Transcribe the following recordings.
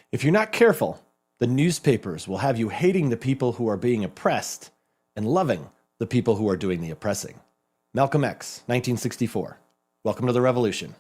If you're not careful, the newspapers will have you hating the people who are being oppressed and loving the people who are doing the oppressing. Malcolm X, 1964. Welcome to the revolution.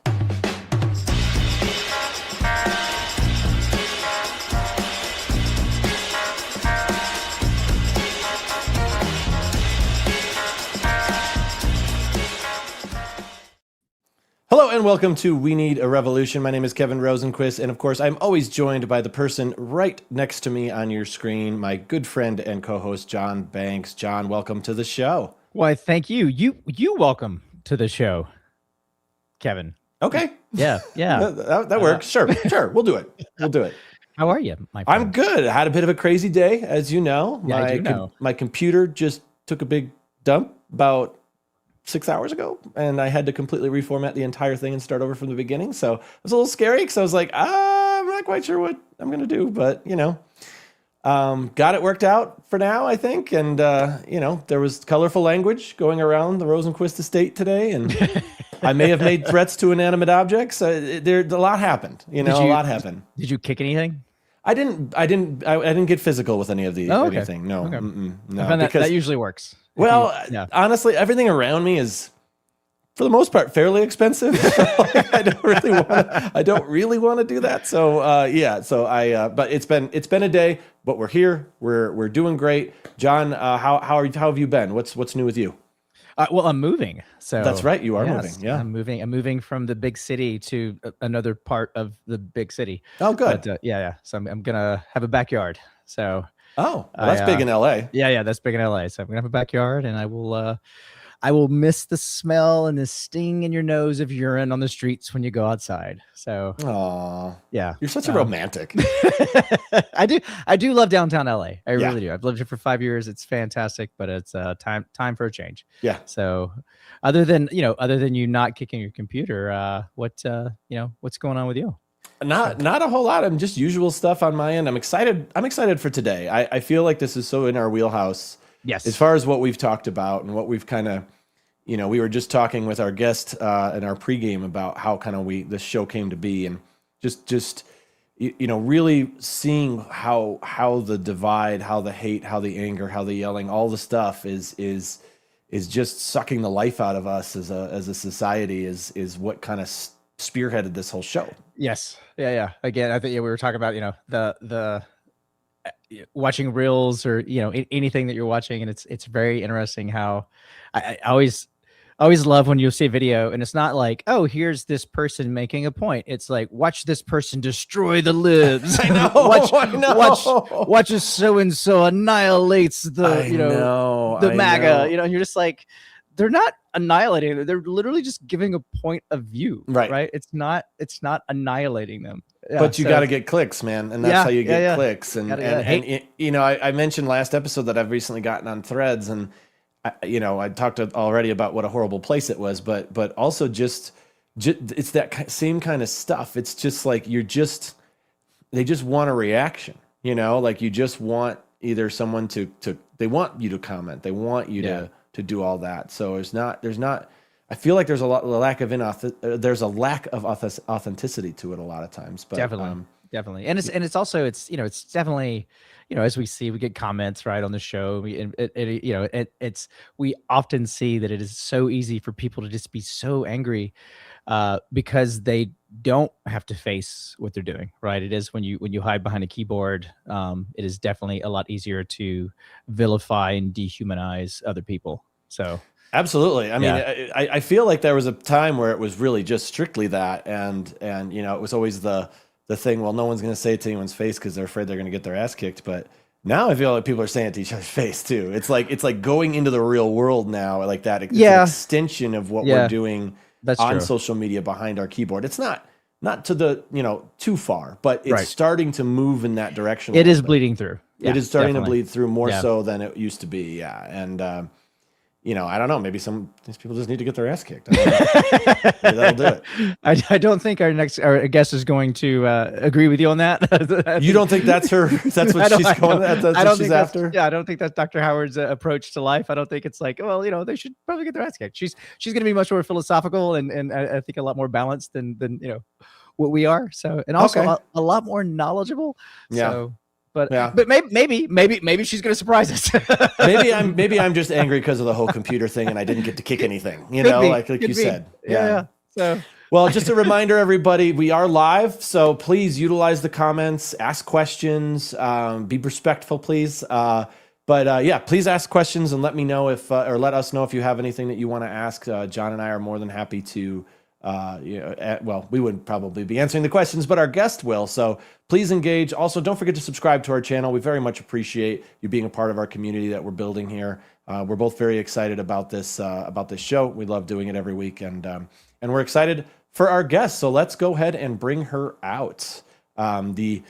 Hello and welcome to We Need a Revolution. My name is Kevin Rosenquist, and of course, I'm always joined by the person right next to me on your screen, my good friend and co-host, John Banks. John, welcome to the show. Why, thank you. You welcome to the show, Kevin. Okay. Yeah. That works. Sure. We'll do it. How are you, my friend? I'm good. I had a bit of a crazy day, as you know. Yeah, I do know. My computer just took a big dump about 6 hours ago, and I had to completely reformat the entire thing and start over from the beginning. So it was a little scary because I was like, I'm not quite sure what I'm going to do, but got it worked out for now, I think. And, there was colorful language going around the Rosenquist estate today, and I may have made threats to inanimate objects. A lot happened, a lot happened. Did you kick anything? I didn't get physical with any of the anything. No, okay. No, I find that usually works. Well, honestly, everything around me is, for the most part, fairly expensive. I don't really want to do that. So but it's been a day, but we're here. We're doing great. John, how have you been? What's new with you? Well, I'm moving. So that's right. You are moving. Yeah, I'm moving from the big city to another part of the big city. Oh, good. But, So I'm gonna have a backyard. So. Oh, well, that's big in LA. Yeah, that's big in LA. So I'm gonna have a backyard, and I will miss the smell and the sting in your nose of urine on the streets when you go outside. So, yeah, you're such a romantic. I do love downtown LA. I really do. I've lived here for 5 years. It's fantastic, but it's time for a change. Yeah. So, other than you not kicking your computer, what's going on with you? Not a whole lot. I'm just usual stuff on my end. I'm excited for today. I feel like this is so in our wheelhouse. Yes. As far as what we've talked about and what we've kind of, we were just talking with our guest in our pregame about how kind of this show came to be, and just really seeing how the divide, how the hate, how the anger, how the yelling, all the stuff is just sucking the life out of us as a society is what kind of spearheaded this whole show. Yes. Yeah. Again, I think we were talking about, the watching reels or, anything that you're watching. And it's very interesting how I always love when you'll see a video and it's not like, oh, here's this person making a point. It's like, watch this person destroy the libs. I know. Watch as so-and-so annihilates the MAGA, and you're just like, they're not annihilating them. They're literally just giving a point of view, right? It's not annihilating them. Yeah, but you got to get clicks, man, and that's how you get clicks. And I mentioned last episode that I've recently gotten on Threads, and I talked already about what a horrible place it was, but also just it's that same kind of stuff. It's just like they just want a reaction, like you just want either someone they want you to comment, they want you to do all that. So there's not. I feel like there's a lack of authenticity to it a lot of times. But definitely, and it's also it's definitely, as we see, we get comments right on the show. We often see that it is so easy for people to just be so angry because they don't have to face what they're doing. Right? It is when you hide behind a keyboard. It is definitely a lot easier to vilify and dehumanize other people. So. Absolutely. I mean, I feel like there was a time where it was really just strictly that, and it was always the thing. Well, no one's going to say it to anyone's face because they're afraid they're going to get their ass kicked. But now I feel like people are saying it to each other's face too. It's like going into the real world now, like that. It's an extension of what we're doing on social media behind our keyboard. It's not to the too far, but it's starting to move in that direction. It is bleeding through. Yeah, it is starting to bleed through more so than it used to be. Yeah, and. I don't know. Maybe these people just need to get their ass kicked. Maybe that'll do it. I don't think our guest is going to agree with you on that. You don't think that's her? That's what she's going. That's what she's after. Yeah, I don't think that's Dr. Howard's approach to life. I don't think it's like, well, they should probably get their ass kicked. She's going to be much more philosophical and I think a lot more balanced than what we are. So, and also a lot more knowledgeable. Yeah. So, but maybe she's going to surprise us. maybe I'm just angry because of the whole computer thing, and I didn't get to kick anything. Like you said. Yeah. So. Well, just a reminder, everybody, we are live, so please utilize the comments, ask questions, be respectful, please. But please ask questions and let me know or let us know if you have anything that you want to ask. John and I are more than happy to. We wouldn't probably be answering the questions, but our guest will. So please engage. Also, don't forget to subscribe to our channel. We very much appreciate you being a part of our community that we're building here. We're both very excited about this show. We love doing it every week, and we're excited for our guest. So let's go ahead and bring her out. The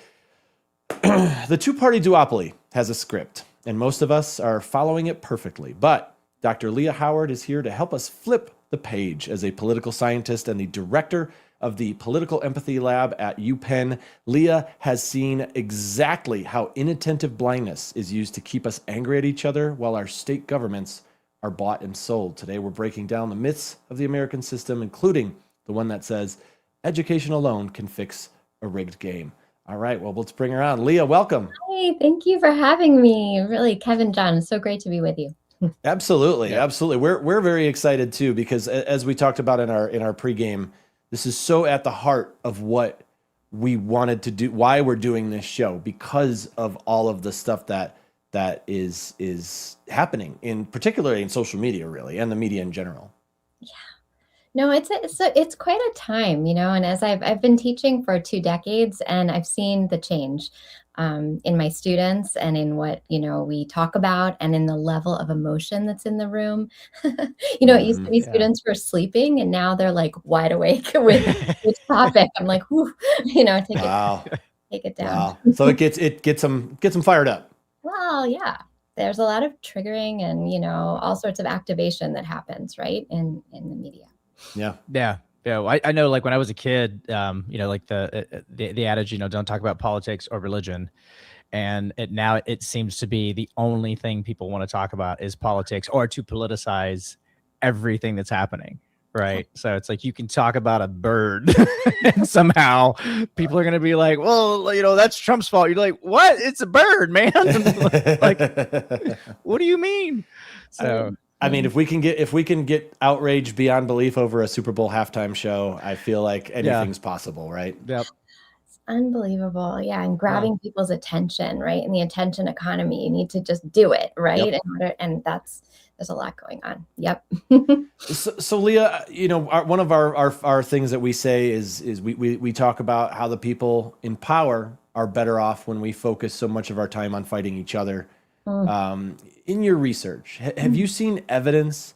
two-party duopoly has a script, and most of us are following it perfectly. But Dr. Lia Howard is here to help us flip the page. As a political scientist and the director of the Political Empathy Lab at UPenn, Lia has seen exactly how inattentive blindness is used to keep us angry at each other while our state governments are bought and sold. Today, we're breaking down the myths of the American system, including the one that says education alone can fix a rigged game. All right, well, let's bring her on. Lia, welcome. Hey, thank you for having me. Really, Kevin, John, it's so great to be with you. Absolutely. We're very excited too, because as we talked about in our pregame, this is so at the heart of what we wanted to do, why we're doing this show, because of all of the stuff that is happening, particularly in social media, really, and the media in general. Yeah. No, it's quite a time, and as I've been teaching for 2 decades, and I've seen the change in my students and in what, we talk about, and in the level of emotion that's in the room. It used to be students were sleeping, and now they're like wide awake with this topic. I'm like, whew, take it down. Wow. So it gets them fired up. Well, yeah. There's a lot of triggering and, all sorts of activation that happens, right, in the media. Yeah. I know, like when I was a kid, like the adage, don't talk about politics or religion. And now it seems to be the only thing people want to talk about is politics, or to politicize everything that's happening. Right. So it's like you can talk about a bird and somehow people are going to be like, well, that's Trump's fault. You're like, what? It's a bird, man. Like, what do you mean? So. I mean, if we can get outrage beyond belief over a Super Bowl halftime show, I feel like anything's possible, right? Yep. It's unbelievable. Yeah. And grabbing people's attention, right? In the attention economy, you need to just do it, right? Yep. And there's a lot going on. Yep. So Lia, one of our things that we say is we talk about how the people in power are better off when we focus so much of our time on fighting each other. In your research, have you seen evidence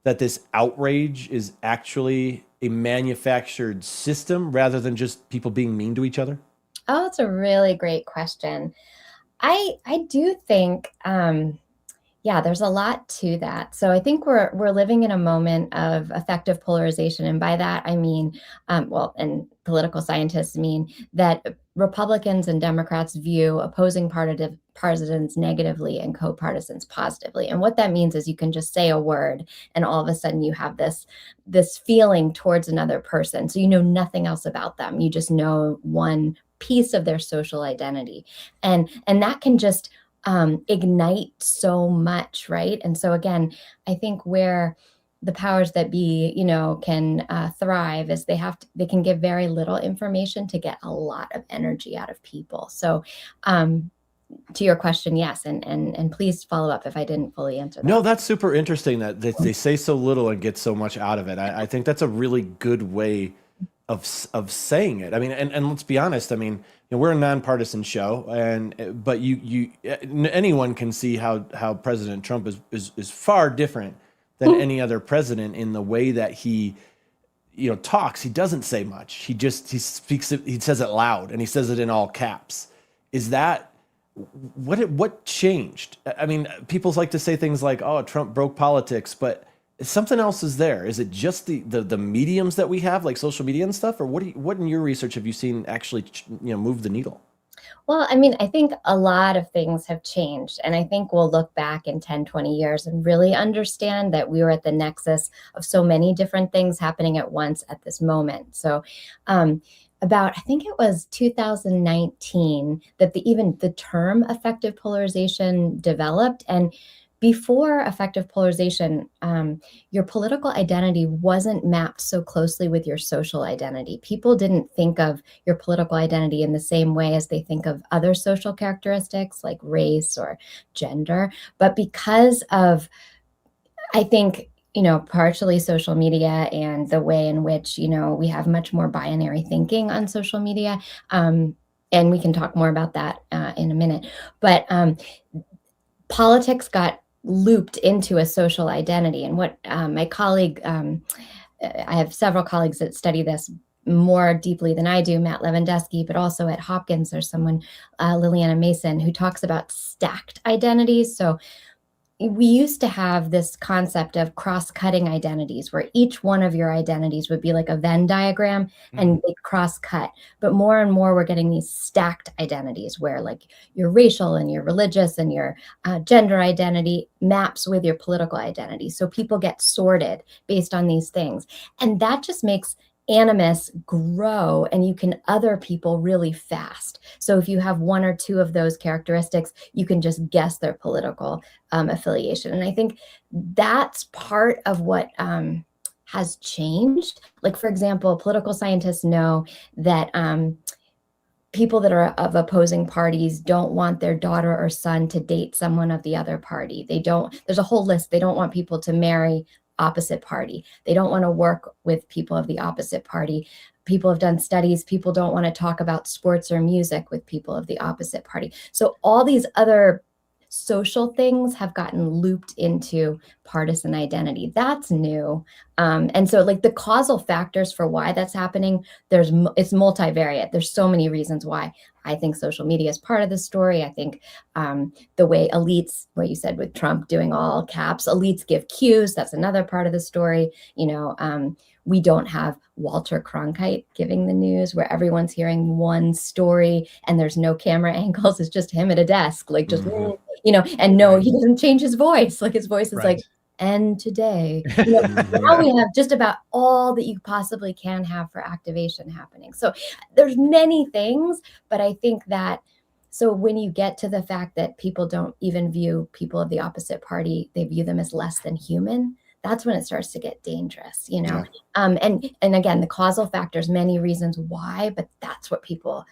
that this outrage is actually a manufactured system rather than just people being mean to each other? Oh, that's a really great question. I do think, there's a lot to that. So I think we're living in a moment of affective polarization. And by that, I mean, and political scientists mean that Republicans and Democrats view opposing partisans negatively and co-partisans positively. And what that means is you can just say a word and all of a sudden you have this feeling towards another person. So you know nothing else about them. You just know one piece of their social identity. And that can just ignite so much, right? And so again, I think where the powers that be, can thrive is they can give very little information to get a lot of energy out of people. So to your question, yes, and please follow up if I didn't fully answer that. No, that's super interesting that they say so little and get so much out of it. I think that's a really good way of saying it. I mean, and let's be honest. I mean, we're a nonpartisan show, but anyone can see how President Trump is far different than any other president in the way that he talks. He doesn't say much. He speaks it. He says it loud, and he says it in all caps. Is that what changed? I mean, people like to say things like, "Oh, Trump broke politics," but something else is there. Is it just the mediums that we have, like social media and stuff, or what in your research have you seen actually move the needle? Well, I mean, I think a lot of things have changed, and I think we'll look back in 10, 20 years and really understand that we were at the nexus of so many different things happening at once at this moment. So about, I think it was 2019 that even the term affective polarization developed. And before affective polarization, your political identity wasn't mapped so closely with your social identity. People didn't think of your political identity in the same way as they think of other social characteristics like race or gender. But because of, I think, partially social media and the way in which, we have much more binary thinking on social media. And we can talk more about that in a minute. But politics got looped into a social identity. And what my colleague, I have several colleagues that study this more deeply than I do, Matt Lewandowski, but also at Hopkins, there's someone, Liliana Mason, who talks about stacked identities. So we used to have this concept of cross-cutting identities where each one of your identities would be like a Venn diagram and they cross-cut. But more and more, we're getting these stacked identities where like your racial and your religious and your gender identity maps with your political identity. So people get sorted based on these things. And that just makes animus grow, and you can other people really fast. So if you have one or two of those characteristics, you can just guess their political affiliation. And I think that's part of what has changed. Like, for example, political scientists know that people that are of opposing parties don't want their daughter or son to date someone of the other party. There's a whole list. They don't want people to marry opposite party. They don't want to work with people of the opposite party. People have done studies. People don't want to talk about sports or music with people of the opposite party. So all these other social things have gotten looped into partisan identity. That's new. And so like the causal factors for why that's happening, it's multivariate. There's so many reasons why. I think social media is part of the story. I think the way elites, what you said with Trump doing all caps, elites give cues. That's another part of the story. We don't have Walter Cronkite giving the news where everyone's hearing one story and there's no camera angles. It's just him at a desk, like just, and no, he doesn't change his voice. Like his voice is like, and today, now we have just about all that you possibly can have for activation happening. So there's many things, but I think that, so when you get to the fact that people don't even view people of the opposite party, they view them as less than human, that's when it starts to get dangerous, Yeah. And again, the causal factors, many reasons why, but that's what people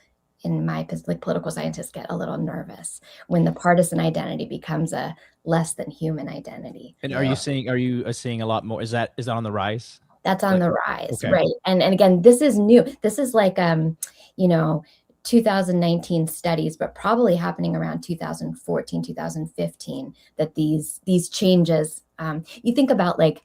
in my like political scientists get a little nervous when the partisan identity becomes a less than human identity. And are you seeing a lot more? Is that on the rise? That's on the rise, okay. Right? And again, this is new. This is like 2019 studies, but probably happening around 2014, 2015, that these changes, you think about like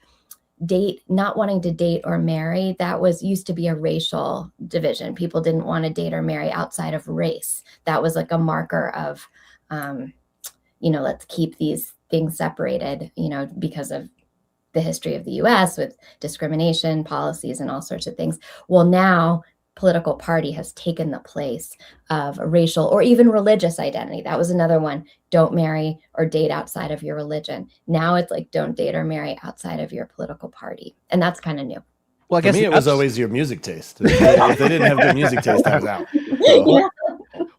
not wanting to date or marry, that used to be a racial division. People didn't want to date or marry outside of race. That was like a marker of, let's keep these things separated, because of the history of the US with discrimination policies and all sorts of things. Well, now political party has taken the place of a racial or even religious identity. That was another one. Don't marry or date outside of your religion. Now it's like, don't date or marry outside of your political party. And that's kind of new. Well, I guess for me, it was always your music taste. If they didn't have good music taste, I was out. So. Yeah.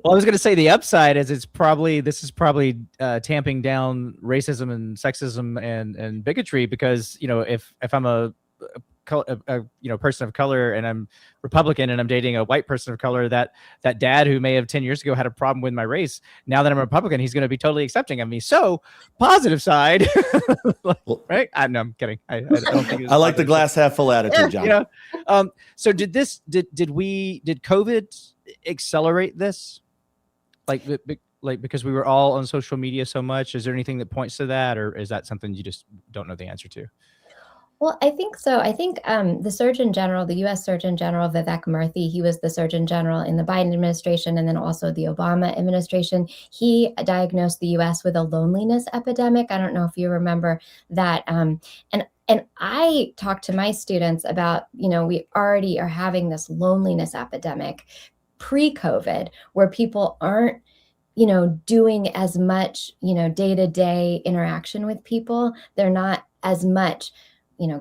Well, I was going to say the upside is this is probably tamping down racism and sexism and bigotry, because, if I'm a person of color and I'm Republican and I'm dating a white person of color, that dad who may have 10 years ago had a problem with my race, now that I'm a Republican, he's going to be totally accepting of me. So positive side, right? I'm kidding. I don't think I like the glass half full attitude, John. So did COVID accelerate this? Like because we were all on social media so much? Is there anything that points to that, or is that something you just don't know the answer to? Well, I think so. I think the Surgeon General, the U.S. Surgeon General, Vivek Murthy, he was the Surgeon General in the Biden administration and then also the Obama administration. He diagnosed the U.S. with a loneliness epidemic. I don't know if you remember that. And I talked to my students about, we already are having this loneliness epidemic pre-COVID, where people aren't, doing as much, day-to-day interaction with people. They're not as much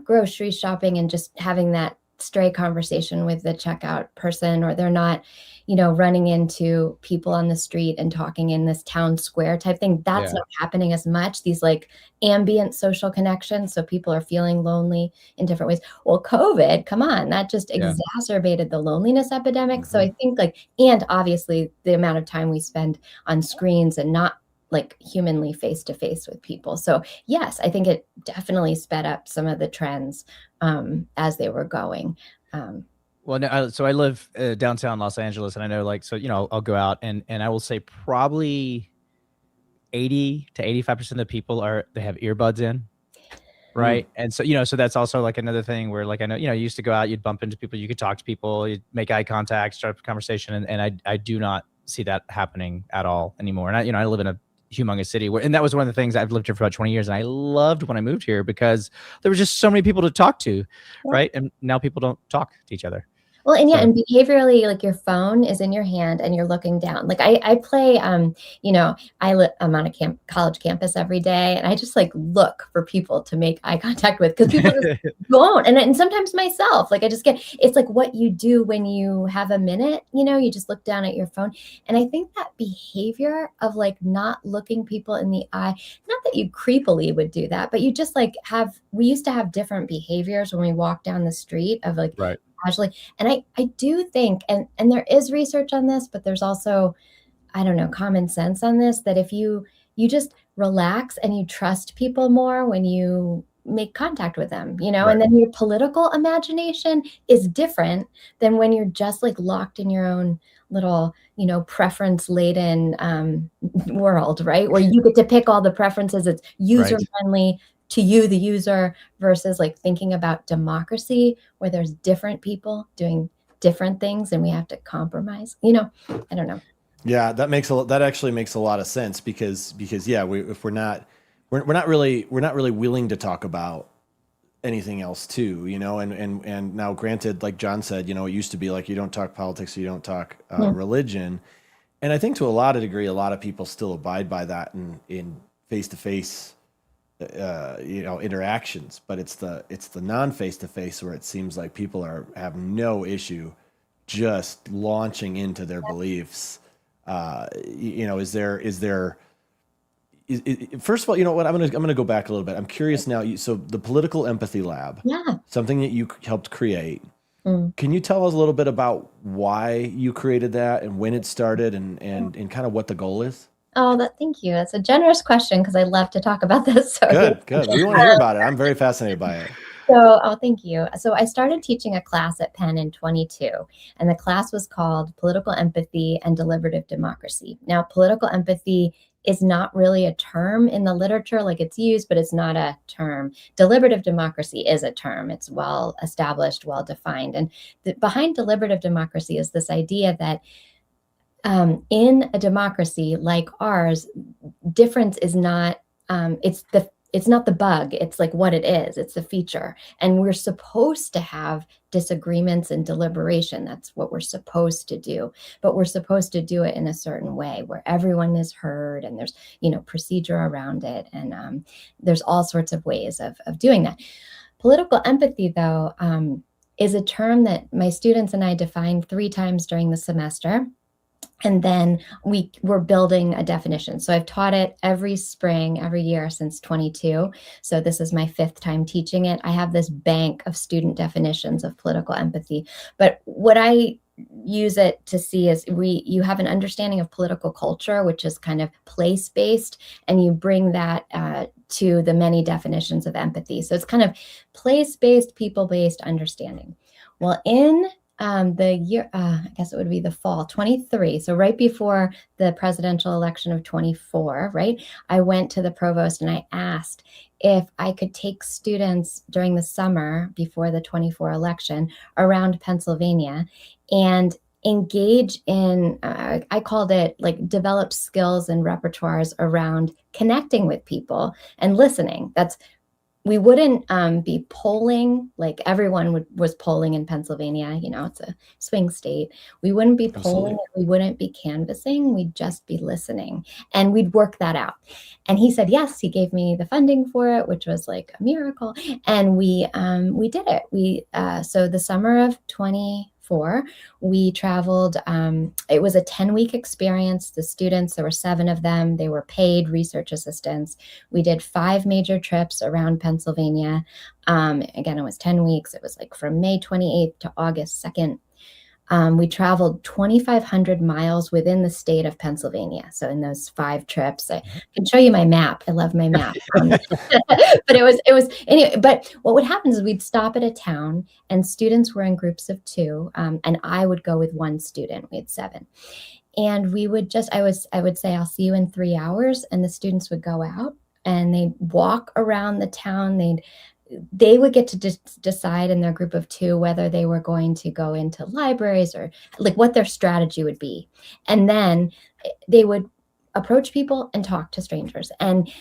grocery shopping and just having that stray conversation with the checkout person, or they're not, running into people on the street and talking in this town square type thing. That's not happening as much. These like ambient social connections. So people are feeling lonely in different ways. Well, COVID, come on, that just exacerbated the loneliness epidemic. So I think and obviously the amount of time we spend on screens and not like humanly face to face with people. So yes, I think it definitely sped up some of the trends as they were going. Well, no, so I live downtown Los Angeles, and I know I'll go out and I will say probably 80 to 85% of the people they have earbuds in. Right. And so, so that's also like another thing where like, I know, you used to go out, you'd bump into people, you could talk to people, you'd make eye contact, start up a conversation. And I do not see that happening at all anymore. And I live in a humongous city and that was one of the things. I've lived here for about 20 years and I loved when I moved here because there was just so many people to talk to. Right. And now people don't talk to each other. Well, and and behaviorally, like your phone is in your hand and you're looking down. Like I play, I'm on a college campus every day, and I just like look for people to make eye contact with because people just won't. And sometimes myself, like it's like what you do when you have a minute, you just look down at your phone. And I think that behavior of like not looking people in the eye, not that you creepily would do that, but you just like we used to have different behaviors when we walk down the street of like, casually. And I do think, and there is research on this, but there's also, I don't know, common sense on this, that if you just relax and you trust people more when you make contact with them, and then your political imagination is different than when you're just like locked in your own little, preference laden world, right? Where you get to pick all the preferences. It's user friendly to you, the user, versus like thinking about democracy where there's different people doing different things and we have to compromise, I don't know. Yeah, that actually makes a lot of sense because if we're not really willing to talk about anything else too, and now granted, like John said, it used to be like, you don't talk politics, you don't talk religion. And I think to a lot of degree, a lot of people still abide by that in face-to-face interactions, but it's the non face-to-face where it seems like people have no issue just launching into their beliefs. First of all, you know what, I'm gonna go back a little bit. I'm curious now. So the Political Empathy Lab, something that you helped create. Can you tell us a little bit about why you created that and when it started and kind of what the goal is? Oh, thank you. That's a generous question because I love to talk about this. So good. We want to hear about it. I'm very fascinated by it. Thank you. So I started teaching a class at Penn in 22, and the class was called Political Empathy and Deliberative Democracy. Now, political empathy is not really a term in the literature, like it's used, but it's not a term. Deliberative democracy is a term. It's well established, well defined. And behind deliberative democracy is this idea that in a democracy like ours, difference is not, it's not the bug, it's like what it is, it's the feature. And we're supposed to have disagreements and deliberation. That's what we're supposed to do. But we're supposed to do it in a certain way where everyone is heard and there's, procedure around it. And there's all sorts of ways of doing that. Political empathy, though, is a term that my students and I defined 3 times during the semester. And then we're building a definition. So I've taught it every spring, every year since 22. So this is my 5th time teaching it. I have this bank of student definitions of political empathy. But what I use it to see is you have an understanding of political culture, which is kind of place-based, and you bring that to the many definitions of empathy. So it's kind of place-based, people-based understanding. Well, in the year, I guess it would be the fall, 23. So right before the presidential election of 24, right? I went to the provost and I asked if I could take students during the summer before the 24 election around Pennsylvania and engage in, I called it like develop skills and repertoires around connecting with people and listening. That's we wouldn't be polling, like everyone was polling in Pennsylvania, you know, it's a swing state. We wouldn't be polling, we wouldn't be canvassing, we'd just be listening, and we'd work that out. And he said, yes, he gave me the funding for it, which was like a miracle. And we did it. So the summer of 24, we traveled. It was a 10-week experience. The students, there were 7 of them. They were paid research assistants. We did 5 major trips around Pennsylvania. Again, it was 10 weeks. It was like from May 28th to August 2nd. We traveled 2,500 miles within the state of Pennsylvania. So in those 5 trips, I can show you my map. I love my map. But it was anyway. But what would happen is we'd stop at a town, and students were in groups of 2, and I would go with 1 student. We had 7, and we would I would say, I'll see you in 3 hours, and the students would go out and they'd walk around the town. They would get to decide in their group of 2 whether they were going to go into libraries or like what their strategy would be. And then they would approach people and talk to strangers. And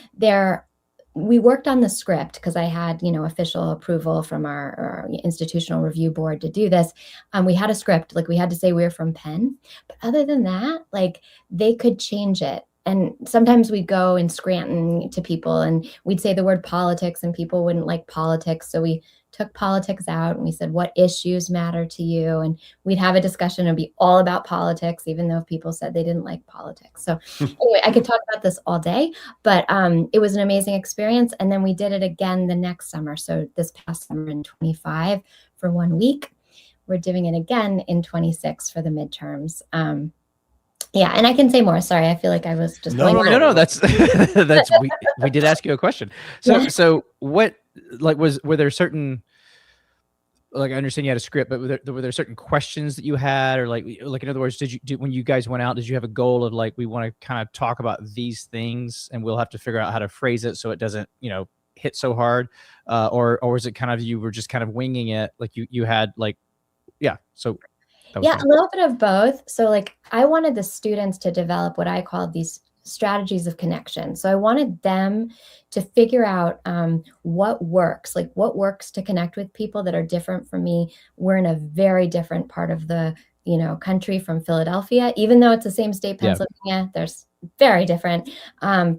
we worked on the script because I had, official approval from our institutional review board to do this. We had a script, like we had to say we were from Penn. But other than that, like they could change it. And sometimes we'd go in Scranton to people and we'd say the word politics and people wouldn't like politics. So we took politics out and we said, what issues matter to you? And we'd have a discussion and be all about politics, even though people said they didn't like politics. So anyway, I could talk about this all day, but it was an amazing experience. And then we did it again the next summer. So this past summer in 25 for 1 week. We're doing it again in 26 for the midterms. Yeah, and I can say more. Sorry, I feel like I was just no. That's we did ask you a question. So what, like, were there certain, like, I understand you had a script, but were there certain questions that you had, or like in other words, when you guys went out, did you have a goal of like, we want to kind of talk about these things and we'll have to figure out how to phrase it so it doesn't, hit so hard, or was it kind of, you were just kind of winging it, like you had like, yeah, so. Yeah, a little bit of both. So like I wanted the students to develop what I called these strategies of connection. So I wanted them to figure out what works to connect with people that are different from me. We're in a very different part of the country from Philadelphia, even though it's the same state, Pennsylvania. Yeah. There's very different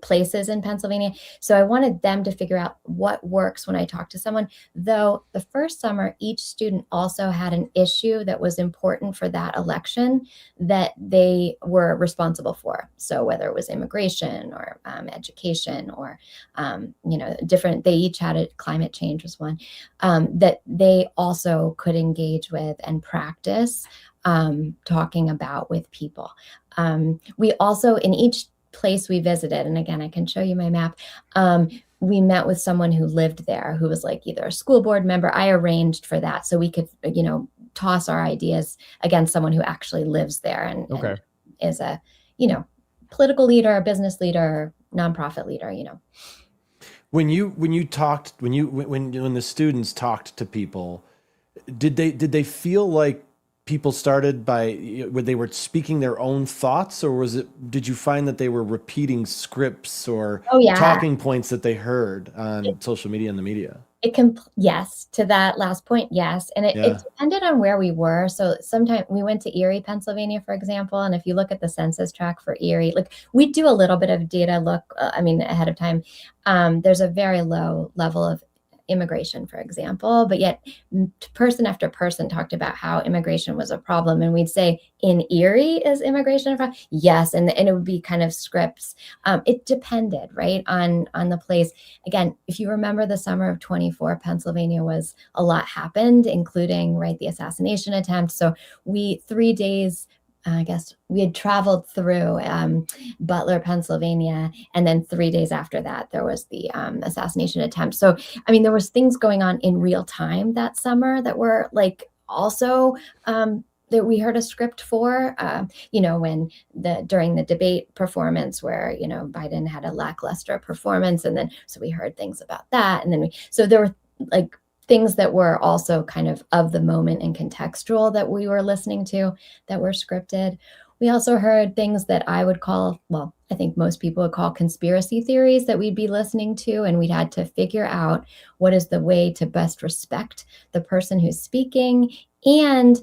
places in Pennsylvania. So I wanted them to figure out what works when I talk to someone, though the first summer, each student also had an issue that was important for that election that they were responsible for. So whether it was immigration or education or, different, they each had climate change was one that they also could engage with and practice talking about with people. We also, in each place we visited, and again, I can show you my map, we met with someone who lived there, who was like either a school board member. I arranged for that so we could, toss our ideas against someone who actually lives there and is a, political leader, a business leader, nonprofit leader, When the students talked to people, did they feel like people started where they were speaking their own thoughts, or did you find that they were repeating scripts or talking points that they heard on social media and the media? Yes, to that last point, yes. And it depended on where we were. So sometimes we went to Erie, Pennsylvania, for example. And if you look at the census tract for Erie, like we do a little bit of data ahead of time. There's a very low level of immigration, for example, but yet person after person talked about how immigration was a problem. And we'd say, in Erie, is immigration a problem? Yes. And it would be kind of scripts. It depended, right, on the place. Again, if you remember the summer of 24, Pennsylvania was a lot happened, including, right, the assassination attempt. So 3 days, I guess we had traveled through Butler, Pennsylvania, and then 3 days after that, there was the assassination attempt. So, I mean, there was things going on in real time that summer that were like also that we heard a script for, during the debate performance where, Biden had a lackluster performance. And then, so we heard things about that. And then so there were like things that were also kind of the moment and contextual that we were listening to that were scripted. We also heard things that I would call, well, I think most people would call conspiracy theories that we'd be listening to, and we'd had to figure out what is the way to best respect the person who's speaking and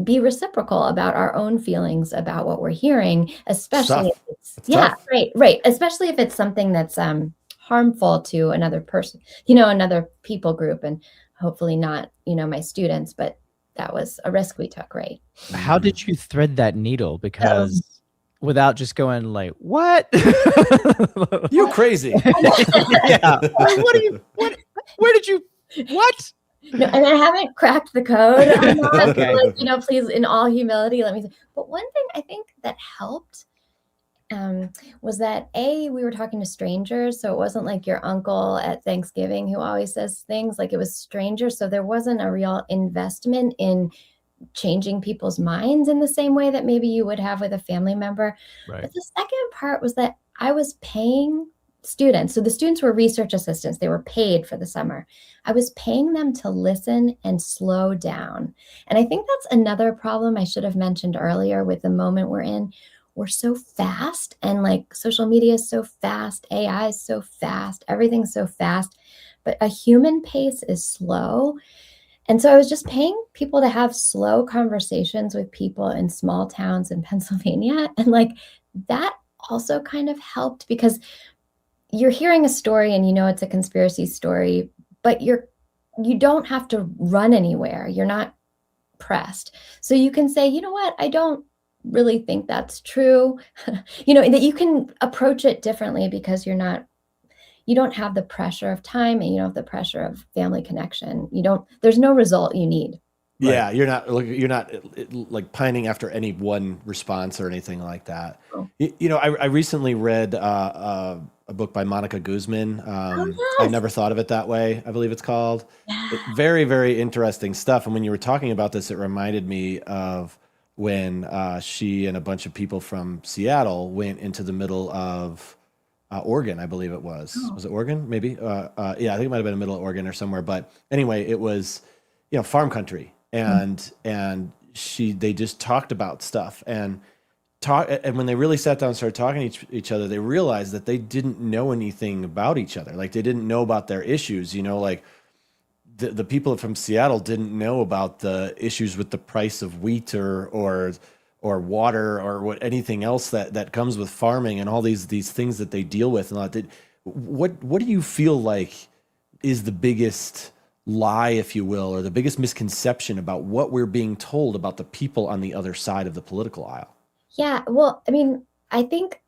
be reciprocal about our own feelings about what we're hearing, especially if it's tough. Right. Especially if it's something that's harmful to another person, another people group, and hopefully not, my students, but that was a risk we took, right? How did you thread that needle? Because without just going like, what? You're crazy. Yeah. Where did you, what? No, and I haven't cracked the code on that. Okay. Please, in all humility, let me say. But one thing I think that helped was that we were talking to strangers, so it wasn't like your uncle at Thanksgiving who always says things, like it was strangers. So there wasn't a real investment in changing people's minds in the same way that maybe you would have with a family member. Right. But the second part was that I was paying students. So the students were research assistants. They were paid for the summer. I was paying them to listen and slow down. And I think that's another problem I should have mentioned earlier with the moment we're in. We're so fast, and like social media is so fast, AI is so fast, everything's so fast, but a human pace is slow. And so I was just paying people to have slow conversations with people in small towns in Pennsylvania. And like that also kind of helped, because you're hearing a story and it's a conspiracy story, but you don't have to run anywhere. You're not pressed. So you can say, you know what, I don't really think that's true. That you can approach it differently because you don't have the pressure of time, and you don't have the pressure of family connection. There's no result you need. Yeah, right. You're not like pining after any one response or anything like that. Oh. I recently read a book by Monica Guzman. Yes. I never thought of it that way, I believe it's called. Yeah. Very, very interesting stuff. And when you were talking about this, it reminded me of when she and a bunch of people from Seattle went into the middle of Oregon, I believe it was. Oh. Was it Oregon? Maybe. Yeah, I think it might have been the middle of Oregon or somewhere. But anyway, it was, farm country, and they just talked about stuff and when they really sat down and started talking to each other, they realized that they didn't know anything about each other. Like they didn't know about their issues. Like the people from Seattle didn't know about the issues with the price of wheat or water or anything else that comes with farming and all these things that they deal with. And what do you feel like is the biggest lie, if you will, or the biggest misconception about what we're being told about the people on the other side of the political aisle? Yeah, well, I mean, I think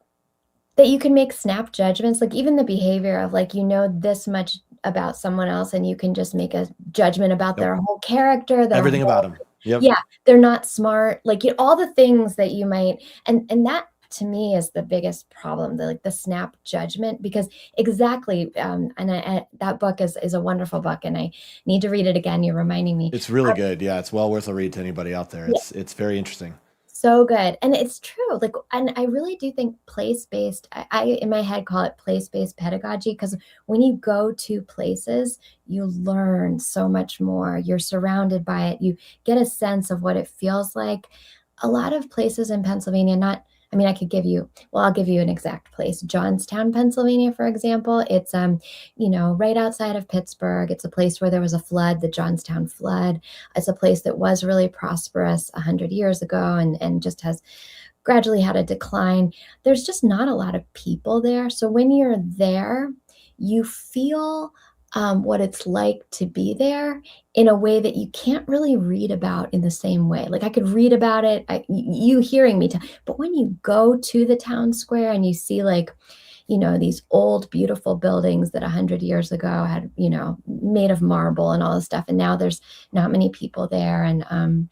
that you can make snap judgments, like even the behavior of like, this much about someone else, and you can just make a judgment about their whole character, everything about them. Yep. Yeah, they're not smart, like all the things that you might, and that to me is the biggest problem, the snap judgment, because exactly, that book is a wonderful book, and I need to read it again. You're reminding me. It's really good. Yeah, it's well worth a read to anybody out there. It's very interesting. So good. And it's true. And I really do think place-based, I in my head call it place-based pedagogy, because when you go to places, you learn so much more. You're surrounded by it. You get a sense of what it feels like. A lot of places in Pennsylvania, I'll give you an exact place. Johnstown, Pennsylvania, for example. It's, right outside of Pittsburgh. It's a place where there was a flood, the Johnstown flood. It's a place that was really prosperous 100 years ago and just has gradually had a decline. There's just not a lot of people there. So when you're there, you feel what it's like to be there in a way that you can't really read about in the same way. Like I could read about it, you hearing me, but when you go to the town square and you see these old, beautiful buildings that 100 years ago had, made of marble and all this stuff. And now there's not many people there, and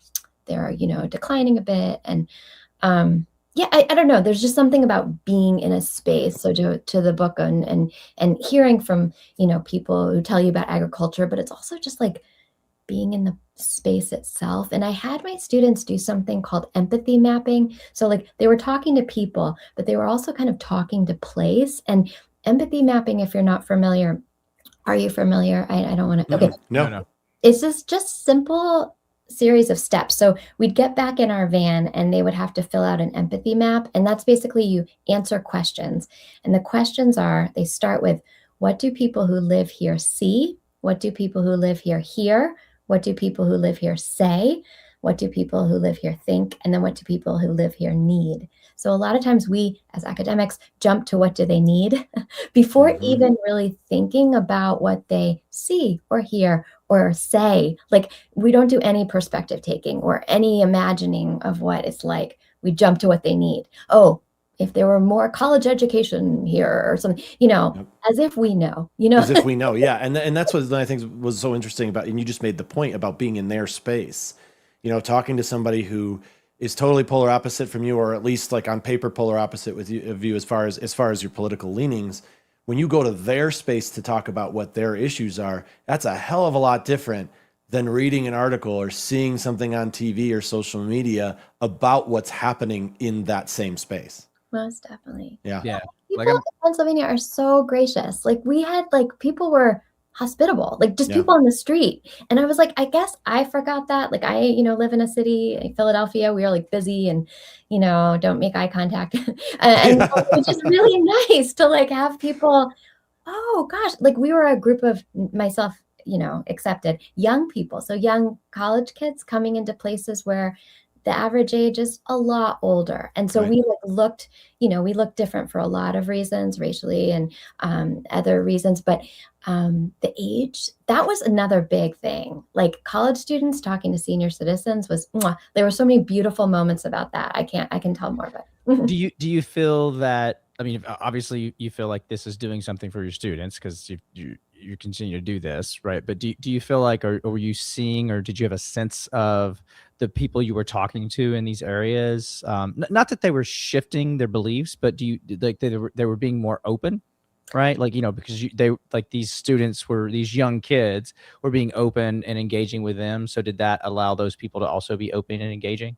they're, declining a bit. And yeah, I don't know. There's just something about being in a space. So to the book and hearing from, people who tell you about agriculture, but it's also just like being in the space itself. And I had my students do something called empathy mapping. So like they were talking to people, but they were also kind of talking to place. And empathy mapping, if you're not familiar, are you familiar? I don't want to. Okay. No. It's just simple series of steps. So we'd get back in our van and they would have to fill out an empathy map. And that's basically you answer questions. And the questions are, they start with, what do people who live here see? What do people who live here hear? What do people who live here say? What do people who live here think? And then what do people who live here need? So a lot of times we, as academics, jump to what do they need before even really thinking about what they see or hear or say. Like, we don't do any perspective taking or any imagining of what it's like. We jump to what they need. Oh, if there were more college education here or something, as if we know, As if we know. Yeah. And that's what I think was so interesting about, and you just made the point about being in their space, talking to somebody who is totally polar opposite from you, or at least like on paper, polar opposite of you as far as your political leanings. When you go to their space to talk about what their issues are, that's a hell of a lot different than reading an article or seeing something on TV or social media about what's happening in that same space. Most definitely. Yeah. People in Pennsylvania are so gracious. Like, we had people were hospitable, like just people on the street. And I was like, I guess I forgot that. Like, I, live in a city, Philadelphia, we are like busy and, don't make eye contact. and it's just really nice to like have people, oh gosh, like we were a group of, myself, accepted, young people. So young college kids coming into places where the average age is a lot older. And so we looked different for a lot of reasons, racially and other reasons. But the age, that was another big thing. Like, college students talking to senior citizens was, there were so many beautiful moments about that. I can tell more about it. Do you feel that, I mean, obviously you feel like this is doing something for your students because you continue to do this, right? But do you feel like, or were you seeing, or did you have a sense of the people you were talking to in these areas? Not that they were shifting their beliefs, but do you like they were being more open, right? Like, because these students these young kids were being open and engaging with them. So did that allow those people to also be open and engaging?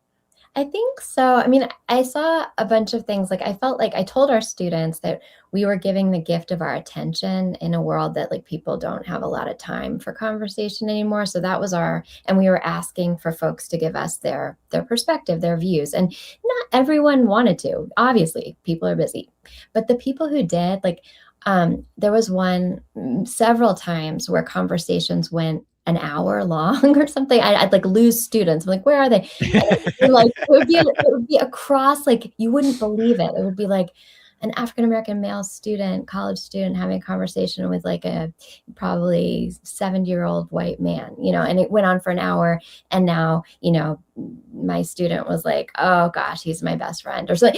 I think so. I mean, I saw a bunch of things. Like, I felt like I told our students that we were giving the gift of our attention in a world that like people don't have a lot of time for conversation anymore. So that was and we were asking for folks to give us their perspective, their views. And not everyone wanted to. Obviously, people are busy. But the people who did, like, there was several times where conversations went an hour long or something. I'd like lose students. I'm like, where are they? Like, it would be across, like, you wouldn't believe it. It would be like an African-American male student, college student, having a conversation with like a probably 70-year-old white man, and it went on for an hour. And now, my student was like, oh gosh, he's my best friend, or so,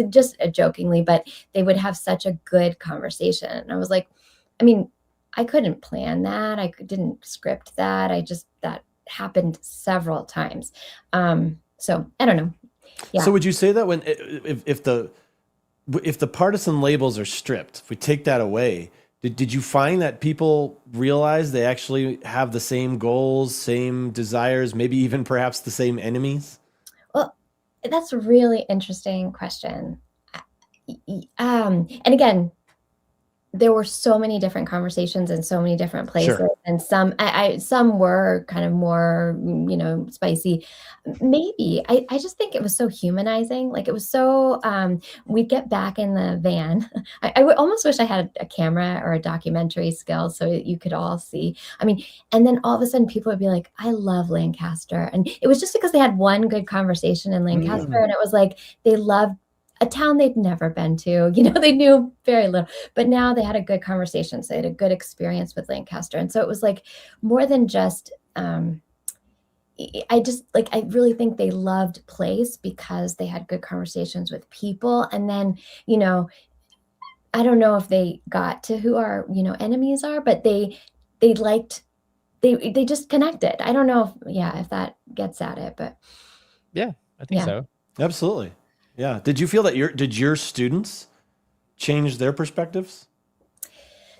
just jokingly, but they would have such a good conversation. And I was like, I mean, I couldn't plan that. I didn't script that. That happened several times. So I don't know. Yeah. So would you say that when, if the partisan labels are stripped, if we take that away, did you find that people realize they actually have the same goals, same desires, maybe even perhaps the same enemies? Well, that's a really interesting question. And again, there were so many different conversations in so many different places. Sure. And some were kind of more, spicy. Maybe I just think it was so humanizing. Like, it was so, we'd get back in the van. I would almost wish I had a camera or a documentary skill so you could all see. I mean, and then all of a sudden people would be like, I love Lancaster. And it was just because they had one good conversation in Lancaster. And it was like, they loved a town they'd never been to, they knew very little, but now they had a good conversation. So they had a good experience with Lancaster. And so it was like more than just, I really think they loved place because they had good conversations with people. And then, I don't know if they got to who our, enemies are, but they just connected. I don't know if that gets at it, but. Yeah, I think so. Absolutely. Yeah. Did you feel that did your students change their perspectives?